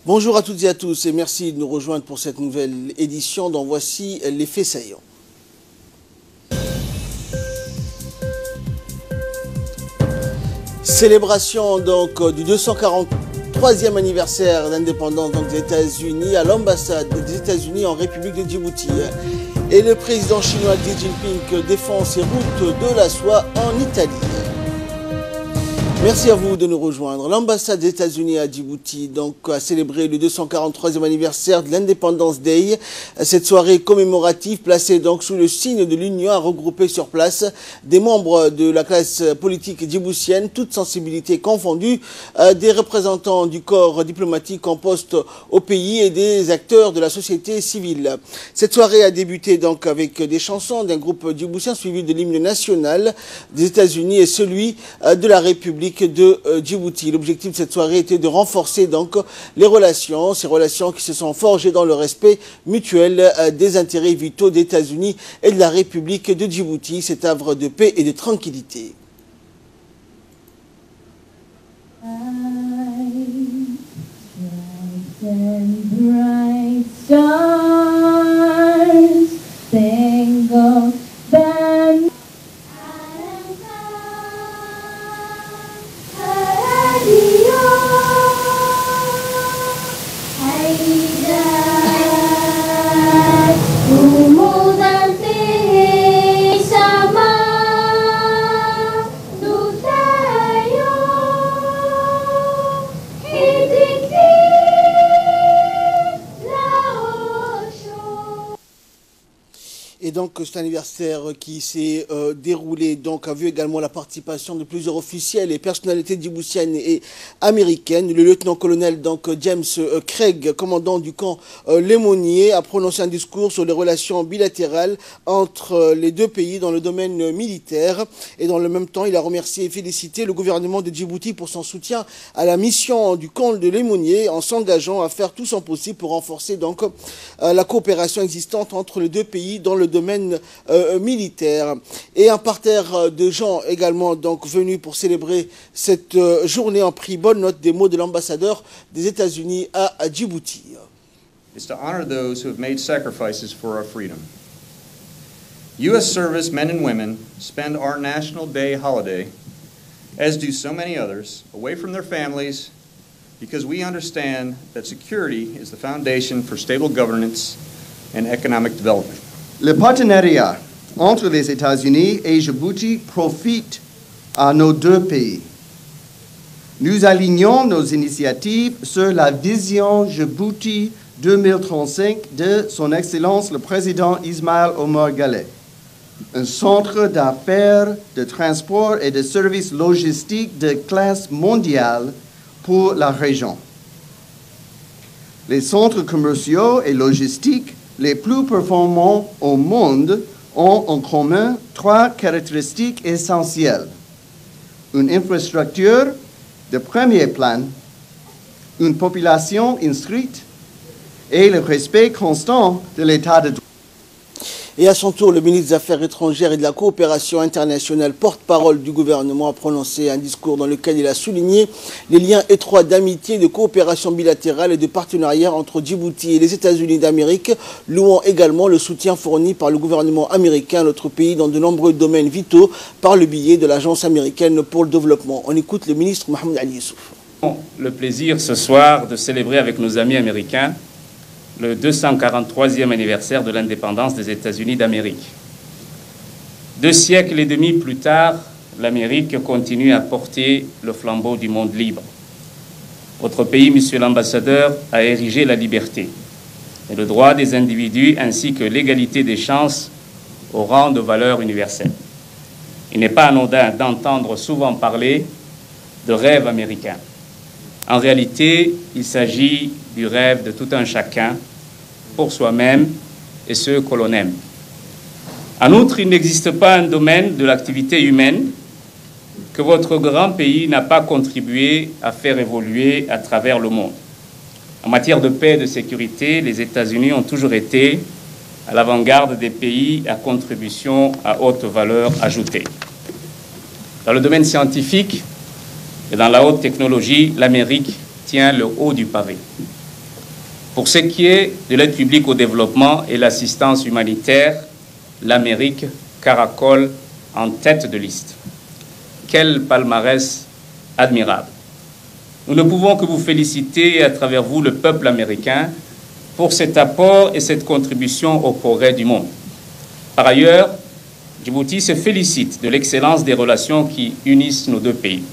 Bonjour à toutes et à tous et merci de nous rejoindre pour cette nouvelle édition dont voici les faits saillants. Célébration donc du 243e anniversaire d'indépendance des États-Unis à l'ambassade des États-Unis en République de Djibouti. Et le président chinois Xi Jinping défend ses routes de la soie en Italie. Merci à vous de nous rejoindre. L'ambassade des États-Unis à Djibouti a célébré le 243e anniversaire de l'Independence Day. Cette soirée commémorative placée donc sous le signe de l'Union a regroupé sur place des membres de la classe politique djiboutienne, toutes sensibilités confondues, des représentants du corps diplomatique en poste au pays et des acteurs de la société civile. Cette soirée a débuté donc avec des chansons d'un groupe djiboutien suivi de l'hymne national des États-Unis et celui de la République de Djibouti. L'objectif de cette soirée était de renforcer donc ces relations qui se sont forgées dans le respect mutuel des intérêts vitaux des États-Unis et de la République de Djibouti, cet havre de paix et de tranquillité. Et donc cet anniversaire qui s'est déroulé donc a vu également la participation de plusieurs officiels et personnalités djiboutiennes et américaines. Le lieutenant-colonel donc James Craig, commandant du camp Lémonier, a prononcé un discours sur les relations bilatérales entre les deux pays dans le domaine militaire. Et dans le même temps, il a remercié et félicité le gouvernement de Djibouti pour son soutien à la mission du camp de Lémonier en s'engageant à faire tout son possible pour renforcer donc la coopération existante entre les deux pays dans le domaine militaire. Et un parterre de gens également donc venus pour célébrer cette journée ont pris bonne note des mots de l'ambassadeur des États-Unis à Djibouti. Is to honor those who have made sacrifices for our freedom. U.S. service men and women spend our National Day holiday, as do so many others, away from their families because we understand that security is the foundation for stable governance and economic development. Le partenariat entre les États-Unis et Djibouti profite à nos deux pays. Nous alignons nos initiatives sur la vision Djibouti 2035 de son Excellence le Président Ismaël Omar Guelleh, un centre d'affaires, de transport et de services logistiques de classe mondiale pour la région. Les centres commerciaux et logistiques les plus performants au monde ont en commun trois caractéristiques essentielles. Une infrastructure de premier plan, une population instruite et le respect constant de l'état de droit. Et à son tour, le ministre des Affaires étrangères et de la coopération internationale, porte-parole du gouvernement, a prononcé un discours dans lequel il a souligné les liens étroits d'amitié, de coopération bilatérale et de partenariat entre Djibouti et les États-Unis d'Amérique, louant également le soutien fourni par le gouvernement américain à notre pays dans de nombreux domaines vitaux par le biais de l'Agence américaine pour le développement. On écoute le ministre Mohamed Ali Youssouf. Le plaisir ce soir de célébrer avec nos amis américains le 243e anniversaire de l'indépendance des États-Unis d'Amérique. 2 siècles et demi plus tard, l'Amérique continue à porter le flambeau du monde libre. Votre pays, monsieur l'ambassadeur, a érigé la liberté et le droit des individus ainsi que l'égalité des chances au rang de valeur universelle. Il n'est pas anodin d'entendre souvent parler de rêve américain. En réalité, il s'agit du rêve de tout un chacun pour soi-même et ceux que l'on aime. En outre, il n'existe pas un domaine de l'activité humaine que votre grand pays n'a pas contribué à faire évoluer à travers le monde. En matière de paix et de sécurité, les États-Unis ont toujours été à l'avant-garde des pays à contribution à haute valeur ajoutée. Dans le domaine scientifique et dans la haute technologie, l'Amérique tient le haut du pavé. Pour ce qui est de l'aide publique au développement et l'assistance humanitaire, l'Amérique caracole en tête de liste. Quel palmarès admirable. Nous ne pouvons que vous féliciter et à travers vous le peuple américain pour cet apport et cette contribution au progrès du monde. Par ailleurs, Djibouti se félicite de l'excellence des relations qui unissent nos deux pays.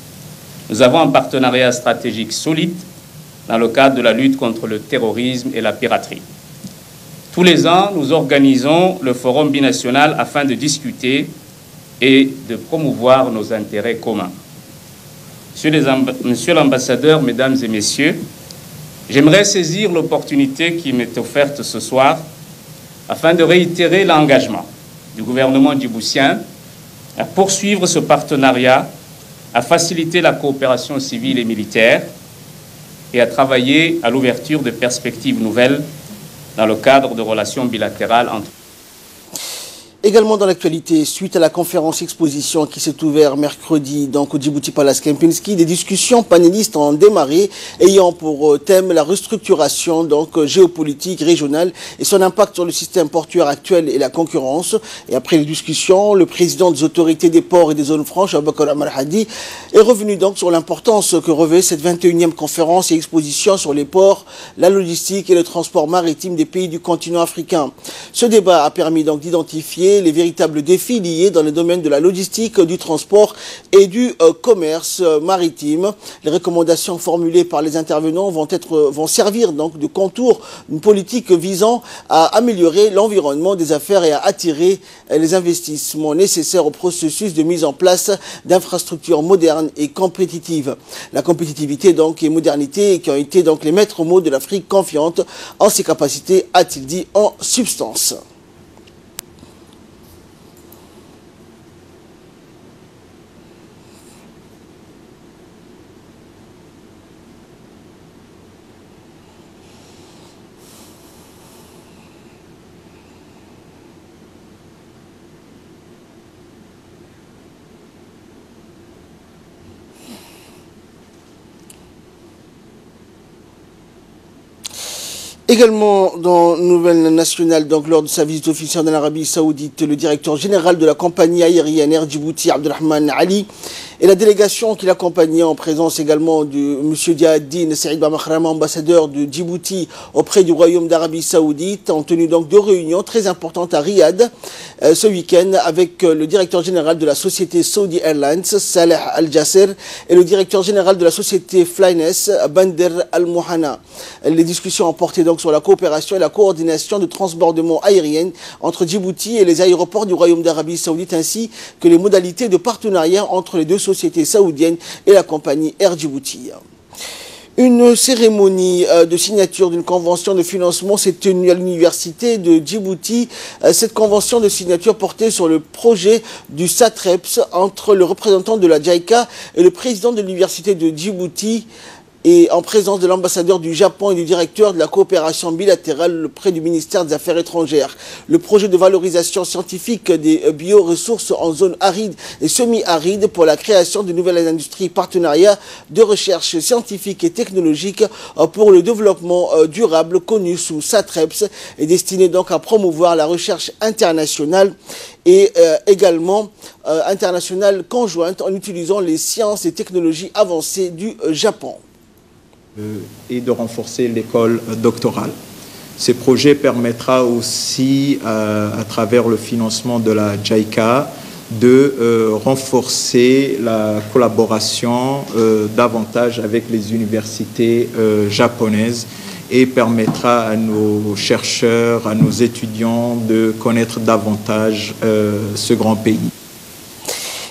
Nous avons un partenariat stratégique solide dans le cadre de la lutte contre le terrorisme et la piraterie. Tous les ans, nous organisons le forum binational afin de discuter et de promouvoir nos intérêts communs. Monsieur l'ambassadeur, mesdames et messieurs, j'aimerais saisir l'opportunité qui m'est offerte ce soir afin de réitérer l'engagement du gouvernement djiboutien à poursuivre ce partenariat, à faciliter la coopération civile et militaire et à travailler à l'ouverture de perspectives nouvelles dans le cadre de relations bilatérales entre. Également dans l'actualité, suite à la conférence exposition qui s'est ouverte mercredi donc au Djibouti Palace Kempinski, des discussions panélistes ont démarré ayant pour thème la restructuration donc géopolitique régionale et son impact sur le système portuaire actuel et la concurrence. Et après les discussions, le président des autorités des ports et des zones franches, Aboubakar Amar Hadi, est revenu donc sur l'importance que revêt cette 21e conférence et exposition sur les ports, la logistique et le transport maritime des pays du continent africain. Ce débat a permis donc d'identifier les véritables défis liés dans le domaine de la logistique, du transport et du commerce maritime. Les recommandations formulées par les intervenants vont servir donc de contour d'une politique visant à améliorer l'environnement des affaires et à attirer les investissements nécessaires au processus de mise en place d'infrastructures modernes et compétitives. La compétitivité donc et modernité qui ont été donc les maîtres mots de l'Afrique confiante en ses capacités, a-t-il dit en substance. Également dans Nouvelle Nationale, donc lors de sa visite officielle en Arabie Saoudite, le directeur général de la compagnie aérienne Air Djibouti, Abdelrahman Ali, et la délégation qui l'accompagnait en présence également de M. Diaddine Saïd Bamakhram, ambassadeur de Djibouti auprès du Royaume d'Arabie Saoudite, ont tenu donc deux réunions très importantes à Riyad ce week-end avec le directeur général de la société Saudi Airlines, Saleh Al-Jasser, et le directeur général de la société Flyness, Bander Al-Mohana. Les discussions ont porté donc sur la coopération et la coordination de transbordement aérien entre Djibouti et les aéroports du Royaume d'Arabie Saoudite, ainsi que les modalités de partenariat entre les deux sociétés saoudiennes et la compagnie Air Djibouti. Une cérémonie de signature d'une convention de financement s'est tenue à l'université de Djibouti. Cette convention de signature portait sur le projet du SATREPS entre le représentant de la JICA et le président de l'université de Djibouti, et en présence de l'ambassadeur du Japon et du directeur de la coopération bilatérale auprès du ministère des Affaires étrangères. Le projet de valorisation scientifique des bioressources en zone aride et semi-aride pour la création de nouvelles industries, partenariats de recherche scientifique et technologique pour le développement durable connu sous SATREPS est destiné donc à promouvoir la recherche internationale et également internationale conjointe en utilisant les sciences et technologies avancées du Japon. Et de renforcer l'école doctorale. Ce projet permettra aussi, à travers le financement de la JICA, de renforcer la collaboration davantage avec les universités japonaises et permettra à nos chercheurs, à nos étudiants de connaître davantage ce grand pays.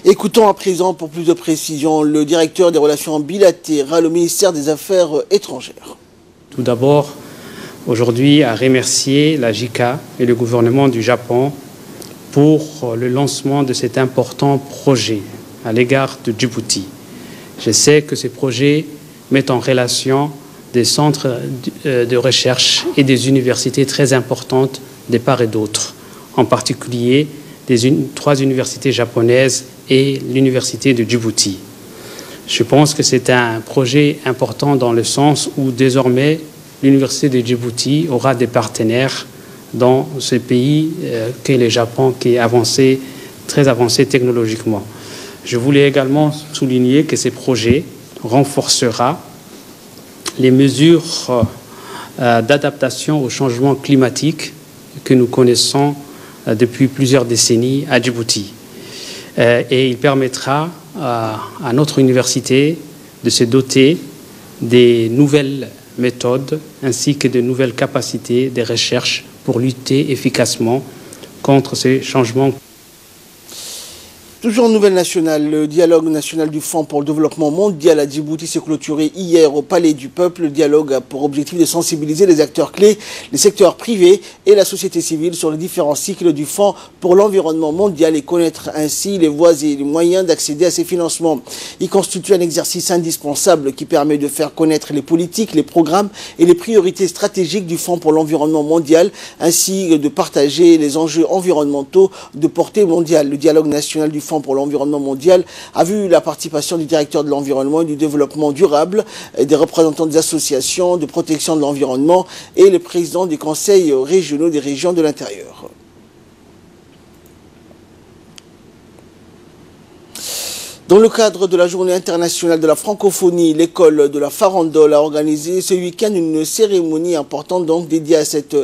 Écoutons à présent pour plus de précisions le directeur des relations bilatérales au ministère des Affaires étrangères. Tout d'abord, aujourd'hui, à remercier la JICA et le gouvernement du Japon pour le lancement de cet important projet à l'égard de Djibouti. Je sais que ce projet met en relation des centres de recherche et des universités très importantes de part et d'autre, en particulier trois universités japonaises et l'université de Djibouti. Je pense que c'est un projet important dans le sens où désormais l'Université de Djibouti aura des partenaires dans ce pays qu'est le Japon, qui est très avancé technologiquement. Je voulais également souligner que ce projet renforcera les mesures d'adaptation au changement climatique que nous connaissons depuis plusieurs décennies à Djibouti. Et il permettra à notre université de se doter des nouvelles méthodes ainsi que de nouvelles capacités de recherche pour lutter efficacement contre ces changements. Toujours nouvelle nationale, le dialogue national du Fonds pour le développement mondial à Djibouti s'est clôturé hier au Palais du Peuple. Le dialogue a pour objectif de sensibiliser les acteurs clés, les secteurs privés et la société civile sur les différents cycles du Fonds pour l'environnement mondial et connaître ainsi les voies et les moyens d'accéder à ces financements. Il constitue un exercice indispensable qui permet de faire connaître les politiques, les programmes et les priorités stratégiques du Fonds pour l'environnement mondial, ainsi que de partager les enjeux environnementaux de portée mondiale. Le dialogue national du Fonds pour l'environnement mondial a vu la participation du directeur de l'environnement et du développement durable, et des représentants des associations de protection de l'environnement et le président des conseils régionaux des régions de l'intérieur. Dans le cadre de la journée internationale de la francophonie, l'école de la Farandole a organisé ce week-end une cérémonie importante donc dédiée à cette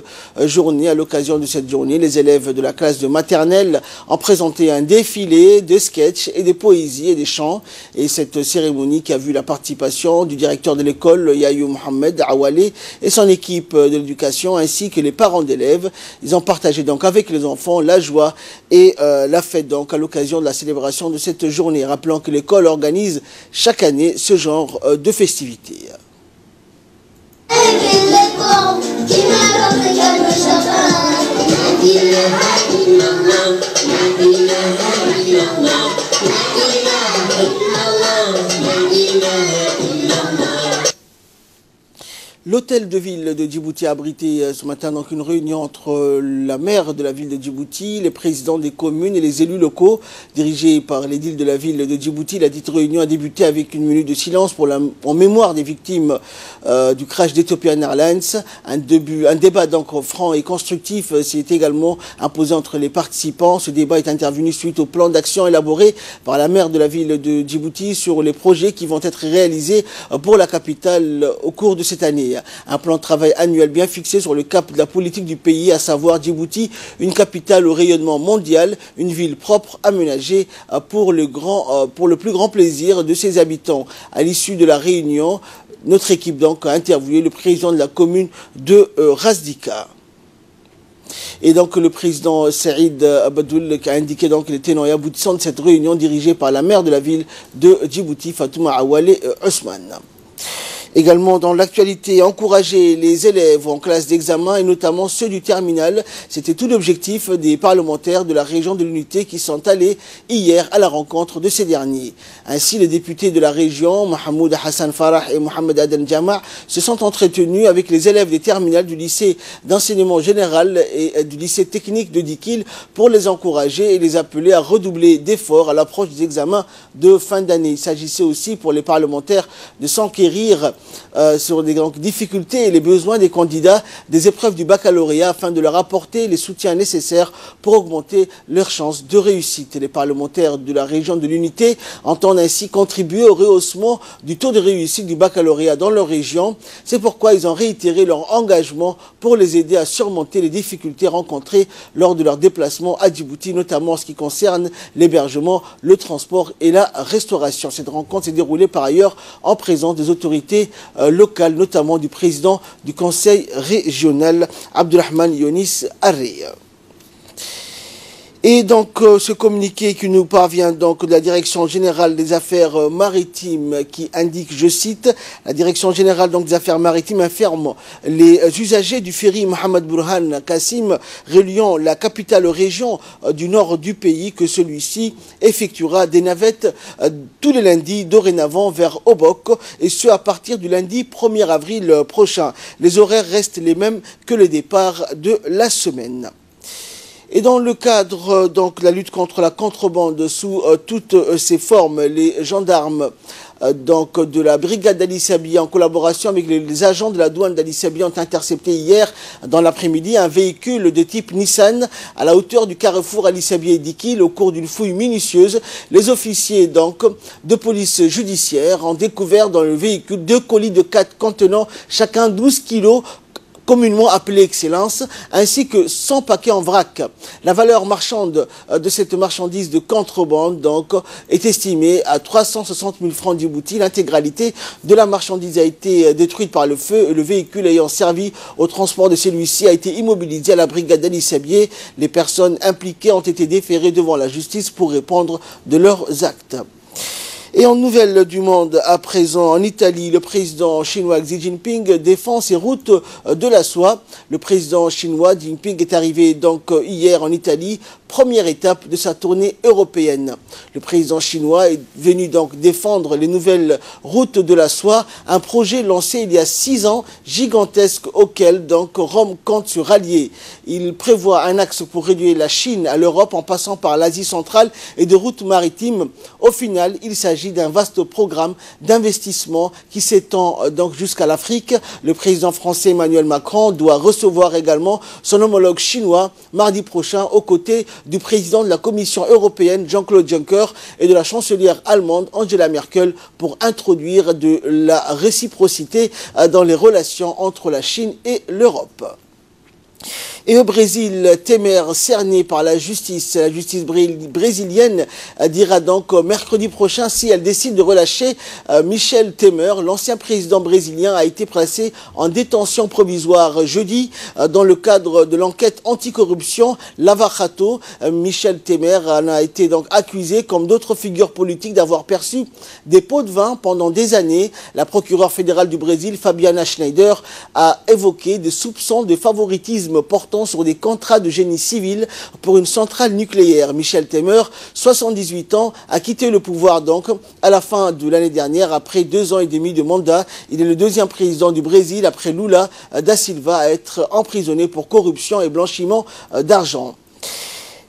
journée. À l'occasion de cette journée, les élèves de la classe de maternelle ont présenté un défilé de sketchs et de poésies et des chants. Et cette cérémonie qui a vu la participation du directeur de l'école, Yayou Mohamed Awale, et son équipe de l'éducation ainsi que les parents d'élèves. Ils ont partagé donc avec les enfants la joie et la fête donc à l'occasion de la célébration de cette journée. Rappelons que l'école organise chaque année ce genre de festivités. L'hôtel de ville de Djibouti a abrité ce matin donc une réunion entre la maire de la ville de Djibouti, les présidents des communes et les élus locaux dirigés par l'édile de la ville de Djibouti. La dite réunion a débuté avec une minute de silence en mémoire des victimes du crash d'Ethiopian Airlines. Un débat donc franc et constructif s'est également imposé entre les participants. Ce débat est intervenu suite au plan d'action élaboré par la maire de la ville de Djibouti sur les projets qui vont être réalisés pour la capitale au cours de cette année. Un plan de travail annuel bien fixé sur le cap de la politique du pays, à savoir Djibouti, une capitale au rayonnement mondial, une ville propre, aménagée pour le plus grand plaisir de ses habitants. À l'issue de la réunion, notre équipe donc a interviewé le président de la commune de Razdika. Et donc le président Saïd Abadoul a indiqué donc les tenants et aboutissants de cette réunion dirigée par la maire de la ville de Djibouti, Fatouma Awale Ousmane. Également dans l'actualité, encourager les élèves en classe d'examen et notamment ceux du terminal. C'était tout l'objectif des parlementaires de la région de l'Unité qui sont allés hier à la rencontre de ces derniers. Ainsi, les députés de la région, Mahmoud Hassan Farah et Mohamed Aden Jama, se sont entretenus avec les élèves des terminales du lycée d'enseignement général et du lycée technique de Dikil pour les encourager et les appeler à redoubler d'efforts à l'approche des examens de fin d'année. Il s'agissait aussi pour les parlementaires de s'enquérir sur les difficultés et les besoins des candidats des épreuves du baccalauréat afin de leur apporter les soutiens nécessaires pour augmenter leurs chances de réussite. Les parlementaires de la région de l'Unité entendent ainsi contribuer au rehaussement du taux de réussite du baccalauréat dans leur région. C'est pourquoi ils ont réitéré leur engagement pour les aider à surmonter les difficultés rencontrées lors de leur déplacement à Djibouti, notamment en ce qui concerne l'hébergement, le transport et la restauration. Cette rencontre s'est déroulée par ailleurs en présence des autorités locales, notamment du président du conseil régional, Abdulrahman Yonis Arri. Et donc ce communiqué qui nous parvient donc de la Direction générale des affaires maritimes qui indique, je cite, la Direction générale donc des affaires maritimes informe les usagers du ferry Mohamed Burhan Kassim reliant la capitale région du nord du pays que celui-ci effectuera des navettes tous les lundis dorénavant vers Obok et ce à partir du lundi 1er avril prochain. Les horaires restent les mêmes que le départ de la semaine. Et dans le cadre donc de la lutte contre la contrebande sous toutes ses formes, les gendarmes donc de la brigade d'Ali Sabiha en collaboration avec les agents de la douane d'Ali Sabiha ont intercepté hier dans l'après-midi un véhicule de type Nissan à la hauteur du carrefour Ali Sabiha et Dikil. Au cours d'une fouille minutieuse, les officiers donc de police judiciaire ont découvert dans le véhicule 2 colis de 4 contenant chacun 12 kilos communément appelé Excellence, ainsi que 100 paquets en vrac. La valeur marchande de cette marchandise de contrebande donc, est estimée à 360 000 francs Djibouti. L'intégralité de la marchandise a été détruite par le feu et le véhicule ayant servi au transport de celui-ci a été immobilisé à la brigade d'Ali Sabiha. Les personnes impliquées ont été déférées devant la justice pour répondre de leurs actes. Et en nouvelles du monde, à présent, en Italie, le président chinois Xi Jinping défend ses routes de la soie. Le président chinois Xi Jinping est arrivé donc hier en Italie, première étape de sa tournée européenne. Le président chinois est venu donc défendre les nouvelles routes de la soie, un projet lancé il y a 6 ans, gigantesque, auquel donc Rome compte se rallier. Il prévoit un axe pour réduire la Chine à l'Europe en passant par l'Asie centrale et de routes maritimes. Au final, il s'agit d'un vaste programme d'investissement qui s'étend donc jusqu'à l'Afrique. Le président français Emmanuel Macron doit recevoir également son homologue chinois mardi prochain aux côtés du président de la Commission européenne Jean-Claude Juncker et de la chancelière allemande Angela Merkel pour introduire de la réciprocité dans les relations entre la Chine et l'Europe. Et au Brésil, Temer, cerné par la justice brésilienne dira donc mercredi prochain si elle décide de relâcher Michel Temer. L'ancien président brésilien a été placé en détention provisoire jeudi dans le cadre de l'enquête anticorruption Lava Jato. Michel Temer a été donc accusé, comme d'autres figures politiques, d'avoir perçu des pots de vin pendant des années. La procureure fédérale du Brésil, Fabiana Schneider, a évoqué des soupçons de favoritisme portant sur des contrats de génie civil pour une centrale nucléaire. Michel Temer, 78 ans, a quitté le pouvoir donc à la fin de l'année dernière après 2 ans et demi de mandat. Il est le 2e président du Brésil après Lula da Silva à être emprisonné pour corruption et blanchiment d'argent.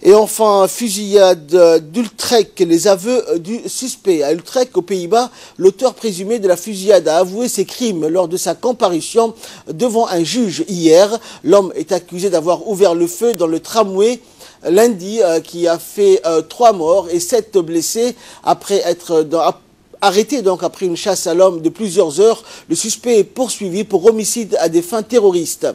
Et enfin, fusillade d'Utrecht, les aveux du suspect. À Utrecht, aux Pays-Bas, l'auteur présumé de la fusillade a avoué ses crimes lors de sa comparution devant un juge hier. L'homme est accusé d'avoir ouvert le feu dans le tramway lundi qui a fait 3 morts et 7 blessés après être arrêté donc après une chasse à l'homme de plusieurs heures. Le suspect est poursuivi pour homicide à des fins terroristes.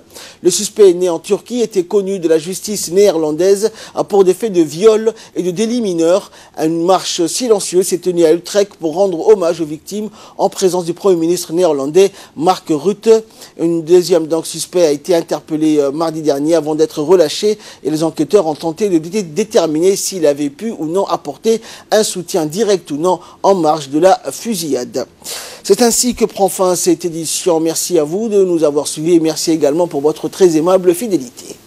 Le suspect né en Turquie était connu de la justice néerlandaise pour des faits de viol et de délits mineurs. Une marche silencieuse s'est tenue à Utrecht pour rendre hommage aux victimes en présence du Premier ministre néerlandais Mark Rutte. Une deuxième donc suspect a été interpellé mardi dernier avant d'être relâché et les enquêteurs ont tenté de déterminer s'il avait pu ou non apporter un soutien direct ou non en marge de la fusillade. C'est ainsi que prend fin cette édition. Merci à vous de nous avoir suivis et merci également pour votre très aimable fidélité.